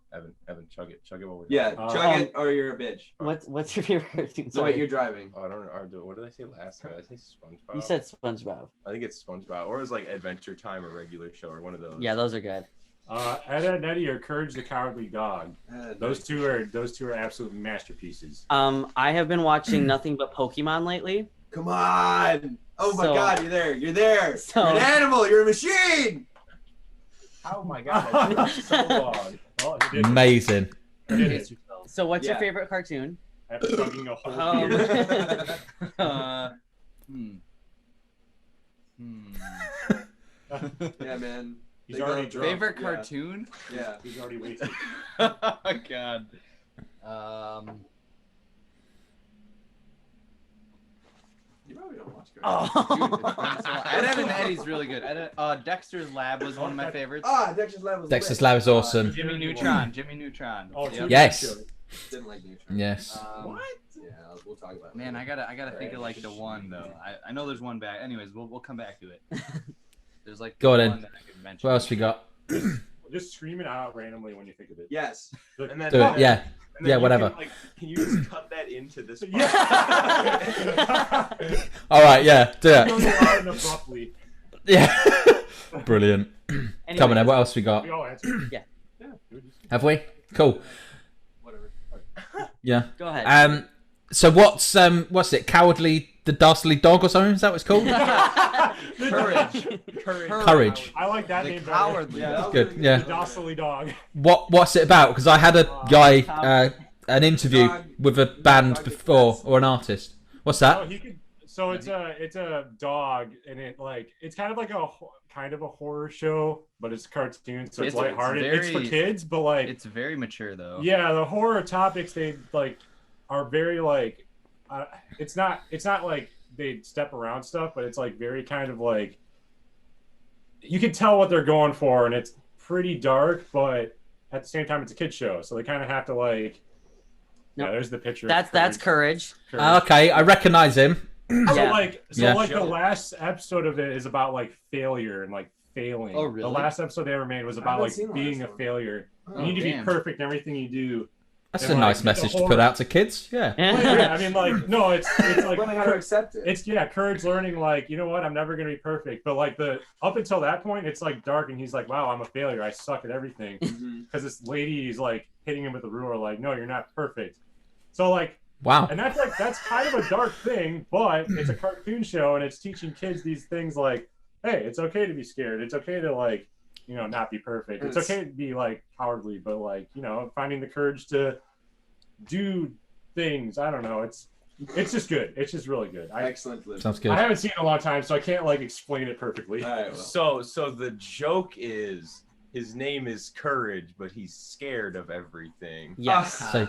Evan, chug it while we're Yeah, talking. chug it or you're a bitch. What's your favorite cartoon? So Sorry. wait, you're driving. Oh, I don't know. What did I say last time? Did I say SpongeBob? You said SpongeBob. I think it's SpongeBob, or it was like Adventure Time or Regular Show, or one of those. Yeah, those are good. Ed, Ed, and Eddie or Courage the Cowardly Dog. Those two are absolute masterpieces. I have been watching nothing but Pokemon lately. Come on! Oh my So- God, you're there! You're there! So- You're an animal! You're a machine! Oh my god, that's so long. Oh, you did it. Amazing. You did it. So what's your Yeah. favorite cartoon? After chugging a whole Um, beer. Yeah, man. He's They already go- drunk. Favorite Yeah. cartoon? Yeah. He's already wasted. Oh God. You probably don't watch Oh. Ed and Eddie's really good. Dexter's Lab was one of my favorites. Dexter's Lab was Dexter's lit. Lab is awesome. Jimmy Neutron. Jimmy Neutron. Oh, Yep. Yes. Didn't like Neutron. Yes. What? Yeah, we'll talk about it. Man, I gotta think of like the one though. I know there's one back. Anyways, we'll come back to it. There's like Go on one then. that I could mention. What else we got? Just scream it out randomly when you think of it. Yes. And then, Do it. Yeah. and then Yeah, you whatever. Can you just cut that into this? part? Yeah. All right. Yeah. Do Goes it. loud and abruptly. Yeah. Brilliant. Come on, then. What else we got? We all answer. Yeah. Yeah. dude, just- Have we? Cool. Whatever. Yeah. Go ahead. So what's it? Cowardly the Dastardly Dog or something? Is that what it's called? Courage. Courage. I like that The name better. cowardly. Yeah. Good. The Yeah. docilely dog. What's it about? Because I had a guy an interview with a band before or an artist. What's Oh, that? he could. So it's a dog, and it's kind of like a horror show, but it's a cartoon, so it's lighthearted. It's for very- kids, but like It's very mature though. yeah, the horror topics they like are very like it's not like they step around stuff, but it's like very kind of like you can tell what they're going for, and it's pretty dark, but at the same time it's a kid show, so they kind of have to like No. yeah, there's the picture. That's Courage. Okay, I recognise him. So Yeah. like the last episode of it is about like failure and like failing. Oh, really? The last episode they ever made was about haven't like seen the being last a one. failure. Oh, You need to be damn. perfect in everything you do. That's And, a like, nice the message to horror- put out to kids. Yeah. Well, yeah, I mean, like, no, it's like Learning how to accept it. it's Courage learning, like, you know what, I'm never gonna be perfect. But like up until that point, it's like dark, and he's like, wow, I'm a failure. I suck at everything. Mhm. Because this lady is like hitting him with a ruler, like, no, you're not perfect. So like, Wow. and that's kind of a dark thing, but it's a cartoon show, and it's teaching kids these things like, hey, it's okay to be scared. It's okay to like, you know, not be perfect. It's okay to be like cowardly, but like, you know, finding the courage to do things. I don't know. It's just good. It's just really good. Excellent. Liz. Sounds good. I haven't seen it in a long time, so I can't like explain it perfectly. All right, well. So the joke is his name is Courage, but he's scared of everything. Yes. So,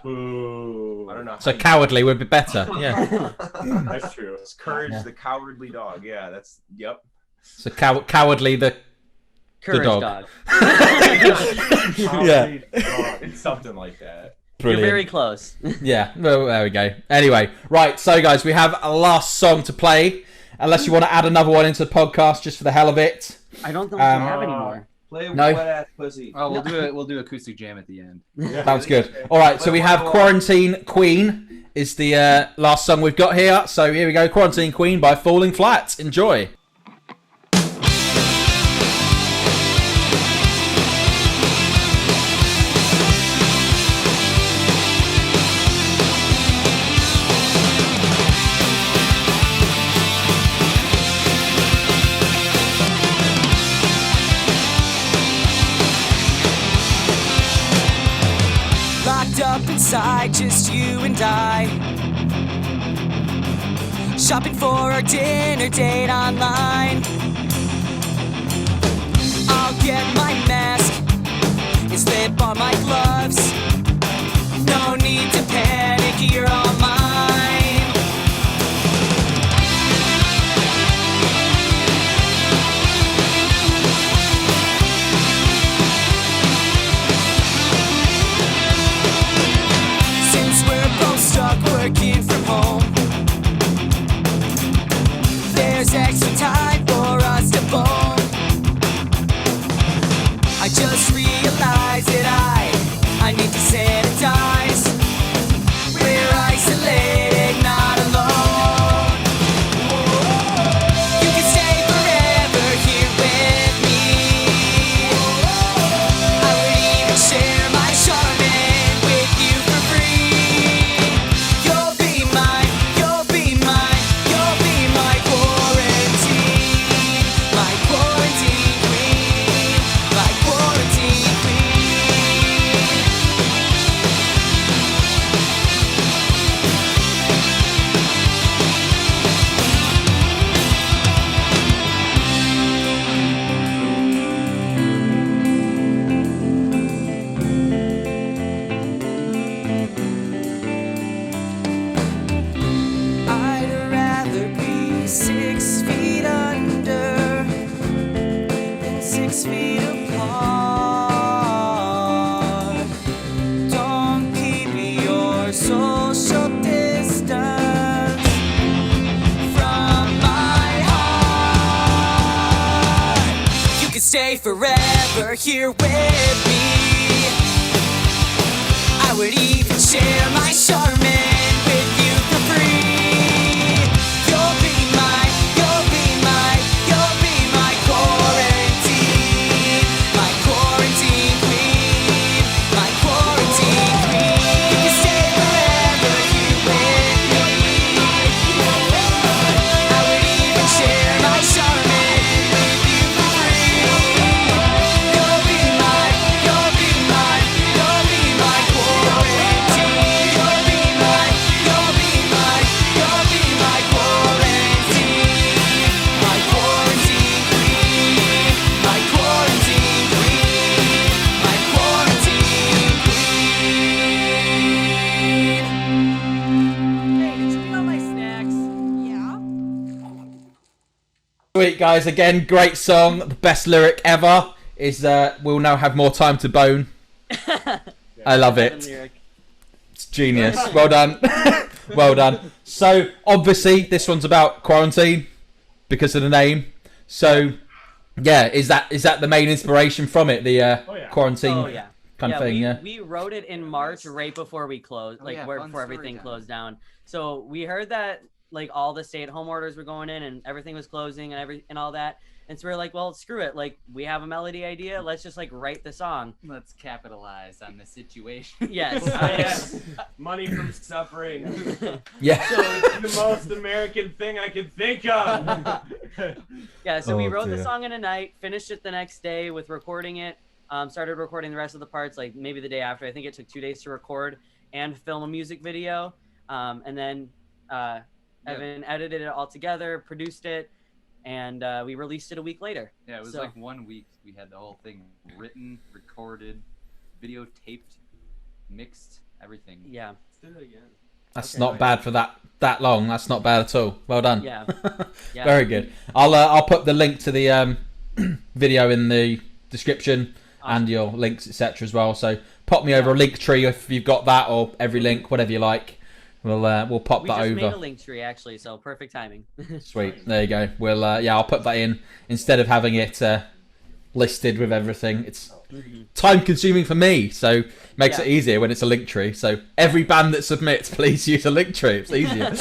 Boo. I don't know. so cowardly would be better. Yeah. That's true. It's Courage Yeah. the Cowardly Dog. Yeah, that's yep. So cowardly the Courage dog. dog. Yeah. It's something like that. brilliant. You're very close. Yeah, well, there we go. Anyway, right, so guys, we have a last song to play. Unless you want to add another one into the podcast just for the hell of it. I don't think we have anymore. Play No. wet ass pussy. Oh, we'll do acoustic jam at the end. Sounds good. All right, so we have Quarantine Queen is the last song we've got here. So here we go, Quarantine Queen by Falling Flat. Enjoy. Locked up inside, just you and I. Shopping for our dinner date online. I'll get my mask and slip on my gloves. No need to panic, you're all mine. feet apart. Don't keep your social distance from my heart. You can stay forever here with me. I would even share my Charmin with you for free. You'll be my quarantine queen, my quarantine queen. You can stay forever here with me. I would even share my Charmin with you for free. You'll be my quarantine. You'll be my quarantine. My quarantine queen. My quarantine queen. My quarantine queen. Hey, did you get all my snacks? Sweet guys, again, great song. The best lyric ever is we'll now have more time to bone. I love it. It's genius. Well done. Well done. So obviously this one's about quarantine because of the name. So yeah, is that the main inspiration from it? The quarantine Oh yeah. kind of thing. We wrote it in March, right before we closed, Oh, like yeah, right fun before story everything time. closed down. So we heard that like all the stay-at-home orders were going in and everything was closing and all that. And so we are like, well, screw it. Like we have a melody idea. Let's just like write the song. Let's capitalize on the situation. Yes. Yes. Money from suffering. Yeah. The most American thing I could think of. Yeah. So we Oh, wrote the dear. song in a night, finished it the next day with recording it. Started recording the rest of the parts like maybe the day after. I think it took 2 days to record and film a music video. And then Evan edited it all together, produced it, and we released it a week later. Yeah, it was So- like 1 week. We had the whole thing written, recorded, videotaped, mixed, everything. Yeah. Let's do it again. That's not bad for that long. That's not bad at all. Well done. Yeah. Yeah. Very good. I'll put the link to the video in the description and your links etc. as well. So pop me over a link tree if you've got that, or every link, whatever you like. We'll pop We that just over. made a link tree actually, so perfect timing. Sweet. There you go. We'll I'll put that in instead of having it listed with everything. It's time consuming for me, so makes it easier when it's a link tree. So every band that submits, please use a link tree. It's easier.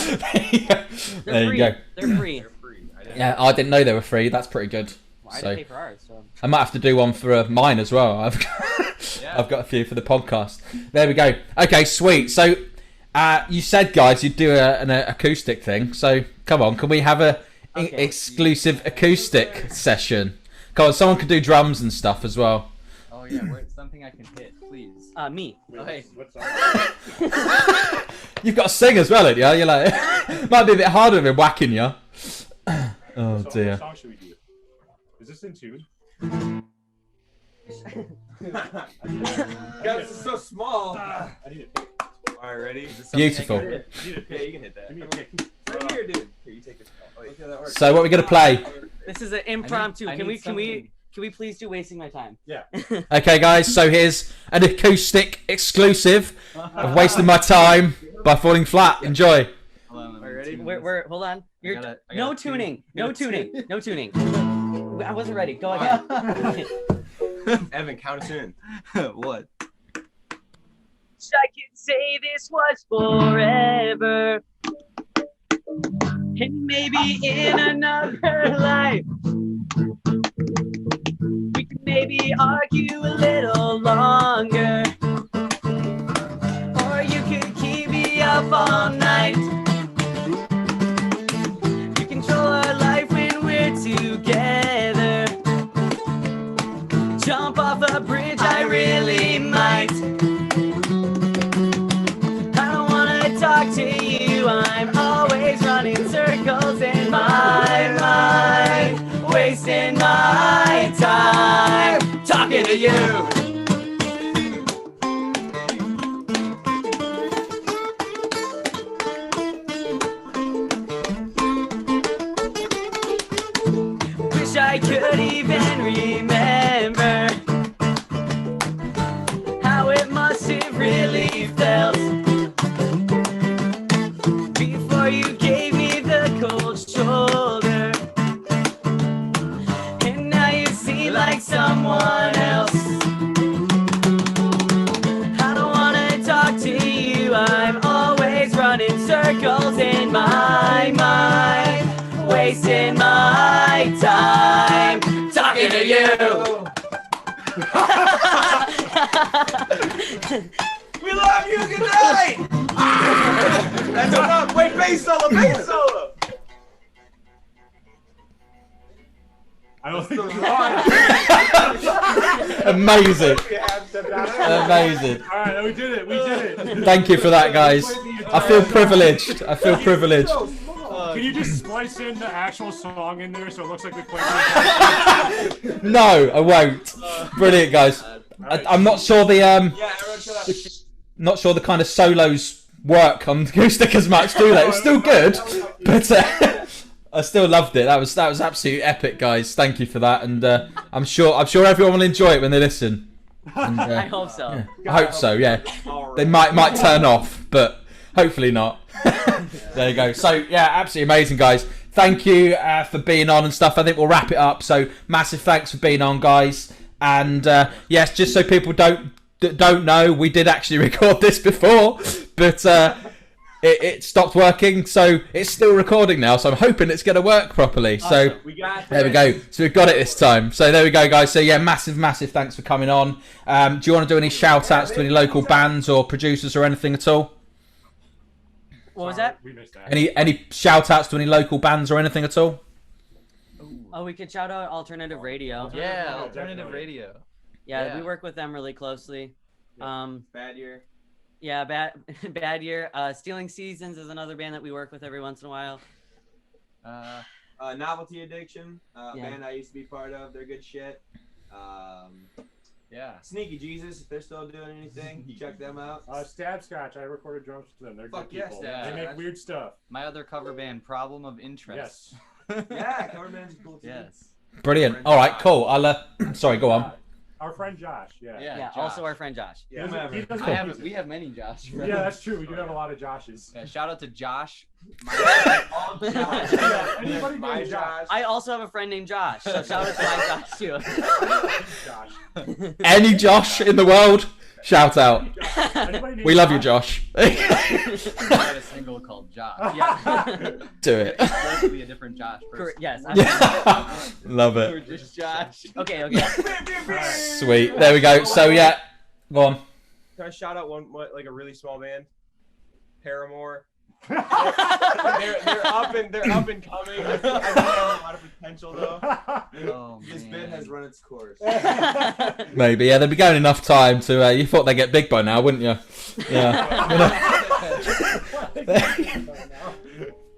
There you go. They're free. Yeah, I didn't know they were free. That's pretty good. Well, I So didn't pay for ours, so. I might have to do one for mine as well. I've got a few for the podcast. There we go. Okay, sweet. So you said, guys, you'd do an acoustic thing. So come on, can we have a exclusive acoustic session? Come on, someone could do drums and stuff as well. Oh yeah, something I can hit, please. Me. Wait, what's up? You've got to sing as well, ain't you? You're like, might be a bit harder than whacking you. Oh So dear. what song should we do? Is this in tune? Guys, it's so small. I need a pick. All right, ready? Beautiful. I need a Yeah, pick. you can hit that. Give me a pick. Right here, dude. Here, you take this. Oh, wait. Look how that works. So what we're gonna play? This is an impromptu. I Can need we please do wasting my time? Yeah. Okay, guys. So here's an acoustic exclusive of wasting my time by falling flat. Enjoy. Hold on, let me Ready? tune We're this. hold on. You're I no gotta tune. tuning. No tuning. No tuning. I wasn't ready. Go again. Evan, count us in. What? I can say this was forever, and maybe in another life we could maybe argue a little longer, or you could keep me up all night. You control our life when we're together. Jump off a bridge, I really might. Talk to you, I'm always running circles in my mind, wasting my time talking to you. Wish I could even remember circles in my mind, wasting my time talking to you. We love you. Good night. That's enough. Wait, bass solo. Bass solo. I don't think Amazing. Amazing. All right, we did it. We did it. Thank you for that, guys. I feel privileged. I feel privileged. Can you just splice in the actual song in there so it looks like we played it? No, I won't. Brilliant, guys. I'm not sure the Yeah, everyone shut up. not sure the kind of solos work on acoustic as much, do they? It was still good, but I still loved it. That was absolutely epic, guys. Thank you for that, and I'm sure everyone will enjoy it when they listen. And, I hope so. yeah, I hope so. Yeah, they might turn off, but hopefully not. There you go. So yeah, absolutely amazing, guys. Thank you for being on and stuff. I think we'll wrap it up. So massive thanks for being on, guys. And yes, just so people don't know, we did actually record this before, but it stopped working, so it's still recording now. So I'm hoping it's going to work properly. So Awesome. there we go. So we've got it this time. So there we go, guys. So yeah, massive thanks for coming on. Do you want to do any shout outs to any local bands or producers or anything at all? What was that? We missed that. Any shout outs to any local bands or anything at all? Oh, we could shout out Alternative Radio. Yeah, Alternative alternative radio. Yeah, we work with them really closely. Bad year. Yeah, bad year. Stealing Seasons is another band that we work with every once in a while. Novelty Addiction, Yeah. band I used to be part of. They're good shit. Yeah. Sneaky Jesus, if they're still doing anything, check them out. Stab Scratch. I recorded drums for them. They're Fuck good yes, people. Stab They make Scratch. weird stuff. My other cover band, Problem of Interest. Yes. Yeah, cover bands are cool too. Yes. Brilliant. All right, cool. I'll sorry, go on. Our friend Josh. Yeah. Yeah, Josh. also our friend Josh. He doesn't- he doesn't I have have, music. we have many Josh. Yeah, that's true. We do have a lot of Joshes. Yeah, shout out to Josh. Yeah, anybody My named Josh. I also have a friend named Josh, so shout out to my Josh too. Josh. Any Josh in the world, shout out. Anybody named We love you, Josh? Josh. I got a single called Josh. Yeah. Do it. There could be a different Josh person. Yes. Love Or it. just Josh. Okay. Sweet. There we go. So yeah, go on. Can I shout out one like a really small band? Paramore. they're up and coming. I think they have a lot of potential though. Oh, This man. bit has run its course. Maybe. Yeah, they'd be going enough time to. You thought they'd get big by now, wouldn't you? Yeah.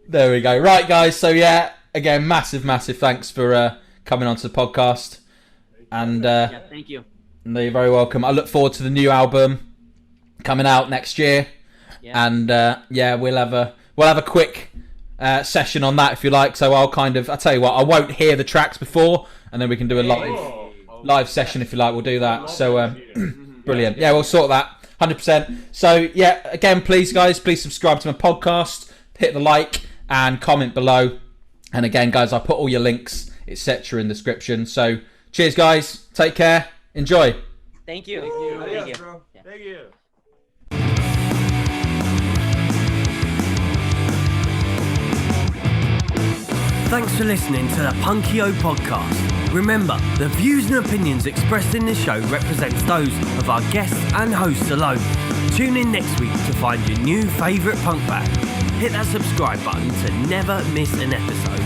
There we go. Right, guys. So yeah, again, massive thanks for coming onto the podcast, and Yeah, thank you. you're very welcome. I look forward to the new album coming out next year. Yeah. And yeah, we'll have a quick session on that if you like. So I'll tell you what, I won't hear the tracks before, and then we can do a live session if you like. We'll do that. So brilliant. Yeah, we'll sort that 100%. So yeah, again, please guys, please subscribe to my podcast, hit the like and comment below. And again, guys, I'll put all your links, etc. in the description. So cheers, guys. Take care. Enjoy. Thank you. Adios, Thank you. bro. Yeah. Thank you. Thanks for listening to the Punkio podcast. Remember, the views and opinions expressed in this show represents those of our guests and hosts alone. Tune in next week to find your new favourite punk band. Hit that subscribe button to never miss an episode.